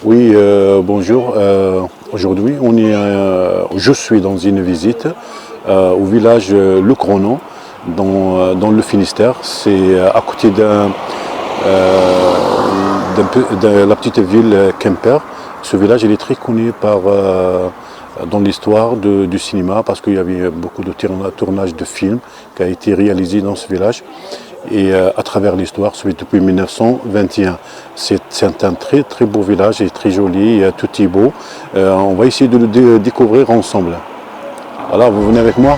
Oui, bonjour. Aujourd'hui, je suis dans une visite au village Le Cronon, dans le Finistère. C'est à côté de la petite ville Quimper. Ce village il est très connu dans l'histoire du cinéma parce qu'il y avait beaucoup de tournages de films qui a été réalisé dans ce village. Et à travers l'histoire, celui depuis 1921. C'est un très très beau village et très joli, tout est beau. On va essayer de le découvrir ensemble. Alors, vous venez avec moi?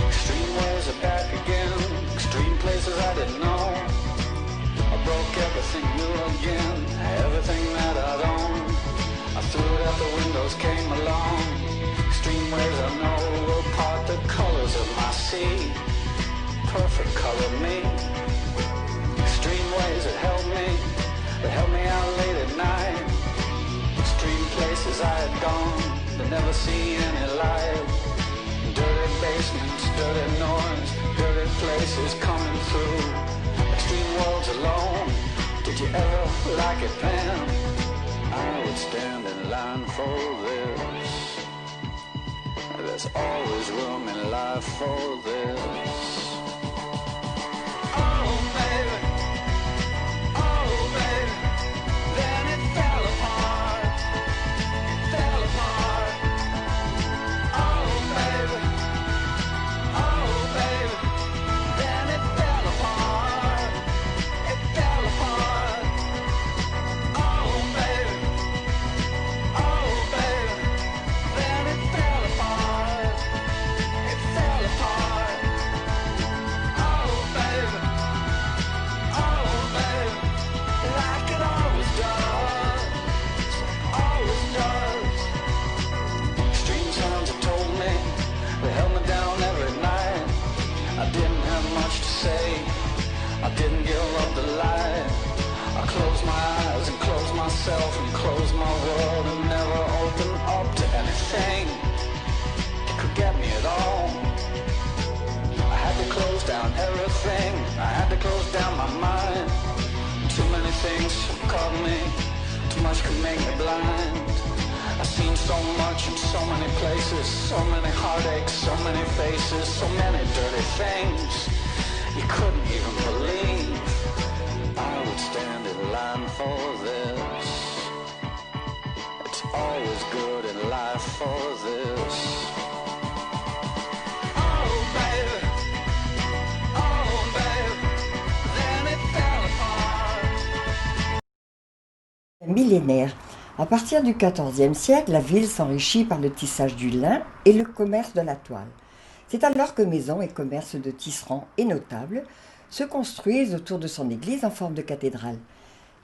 Extreme ways are back again, extreme places I didn't know. I broke everything new again, everything that I'd owned. I threw it out the windows, came along. Extreme ways I know will part the colors of my sea. Perfect color me. Extreme ways that held me out late at night. Extreme places I had gone, but never seen any light. Dirty basements, dirty noise, dirty places coming through. Extreme worlds alone, did you ever like it, Pam? I would stand in line for this. There's always room in life for this. Oh baby, then it fell apart, fell apart. Oh baby, then it fell apart, it fell apart. Oh baby, then it fell apart, it fell apart. Oh baby, like it always does, always does. Extreme sounds have told me, they held me down every night. I didn't have much to say, I didn't give up the light. I closed my eyes and closed myself and closed my world and never opened up to anything that could get me at all. I had to close down everything, I had to close down my mind. Too many things have caught me, too much could make me blind. I've seen so much in so many places, so many heartaches, so many faces, so many dirty things you couldn't even believe. I would stand in line for this. It's always good in life for this. Oh baby, then it fell apart. Millénaire. À partir du XIVe siècle, la ville s'enrichit par le tissage du lin et le commerce de la toile. C'est alors que maisons et commerces de tisserands et notables se construisent autour de son église en forme de cathédrale.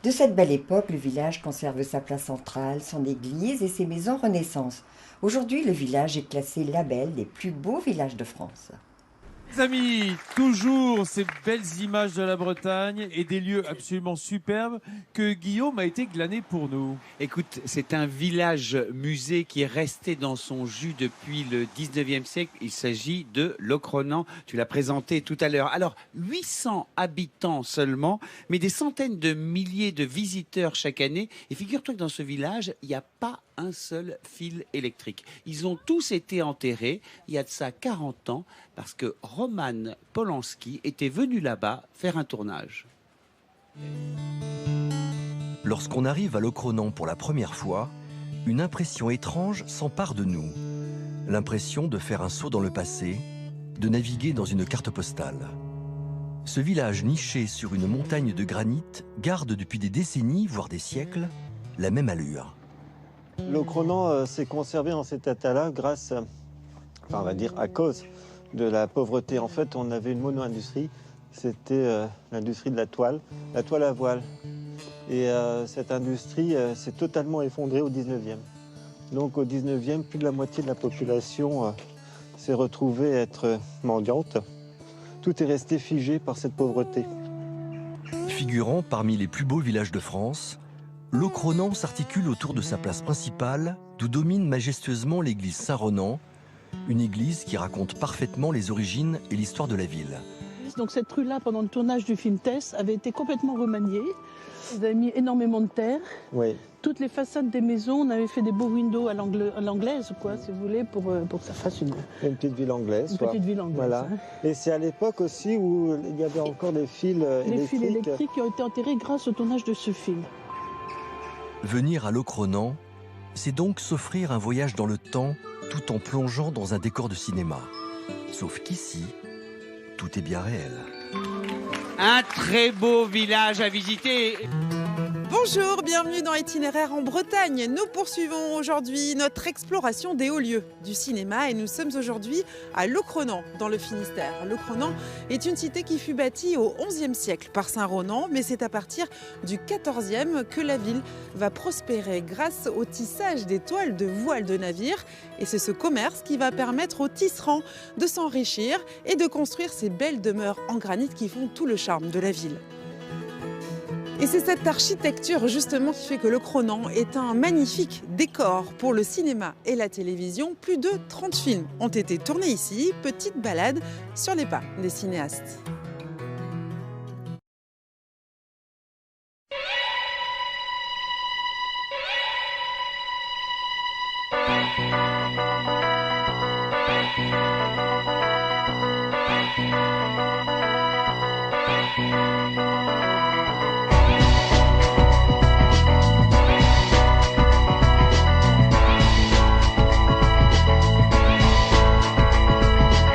De cette belle époque, le village conserve sa place centrale, son église et ses maisons Renaissance. Aujourd'hui, le village est classé label des plus beaux villages de France. Les amis, toujours ces belles images de la Bretagne et des lieux absolument superbes que Guillaume a été glané pour nous. Écoute, c'est un village musée qui est resté dans son jus depuis le 19e siècle. Il s'agit de Locronan. Tu l'as présenté tout à l'heure. Alors, 800 habitants seulement, mais des centaines de milliers de visiteurs chaque année. Et figure-toi que dans ce village, il n'y a pas un seul fil électrique. Ils ont tous été enterrés il y a de ça 40 ans parce que Roman Polanski était venu là-bas faire un tournage. Lorsqu'on arrive à Locronan pour la première fois, une impression étrange s'empare de nous. L'impression de faire un saut dans le passé, de naviguer dans une carte postale. Ce village niché sur une montagne de granit garde depuis des décennies, voire des siècles, la même allure. Locronan s'est conservé en cet état-là grâce, on va dire à cause de la pauvreté. En fait, on avait une mono-industrie, c'était l'industrie de la toile à voile. Et cette industrie s'est totalement effondrée au 19e. Donc au 19e, plus de la moitié de la population s'est retrouvée être mendiante. Tout est resté figé par cette pauvreté. Figurant parmi les plus beaux villages de France, Locronan s'articule autour de sa place principale, d'où domine majestueusement l'église Saint-Ronan, une église qui raconte parfaitement les origines et l'histoire de la ville. Donc cette rue-là, pendant le tournage du film Tess, avait été complètement remaniée. Ils avaient mis énormément de terre. Oui. Toutes les façades des maisons, on avait fait des beaux windows à l'anglaise, quoi, si vous voulez, pour que ça fasse une Une petite ville anglaise. Quoi. petite ville anglaise. Voilà. Hein. Et c'est à l'époque aussi où il y avait encore des fils Les électriques. fils électriques qui ont été enterrés grâce au tournage de ce film. Venir à Locronan, c'est donc s'offrir un voyage dans le temps tout en plongeant dans un décor de cinéma. Sauf qu'ici, tout est bien réel. Un très beau village à visiter. Bonjour, bienvenue dans Itinéraire en Bretagne. Nous poursuivons aujourd'hui notre exploration des hauts lieux du cinéma et nous sommes aujourd'hui à Locronan, dans le Finistère. Locronan est une cité qui fut bâtie au XIe siècle par Saint-Ronan, mais c'est à partir du XIVe que la ville va prospérer grâce au tissage des toiles de voiles de navires. Et c'est ce commerce qui va permettre aux tisserands de s'enrichir et de construire ces belles demeures en granit qui font tout le charme de la ville. Et c'est cette architecture justement qui fait que Locronan est un magnifique décor pour le cinéma et la télévision. Plus de 30 films ont été tournés ici, petite balade sur les pas des cinéastes.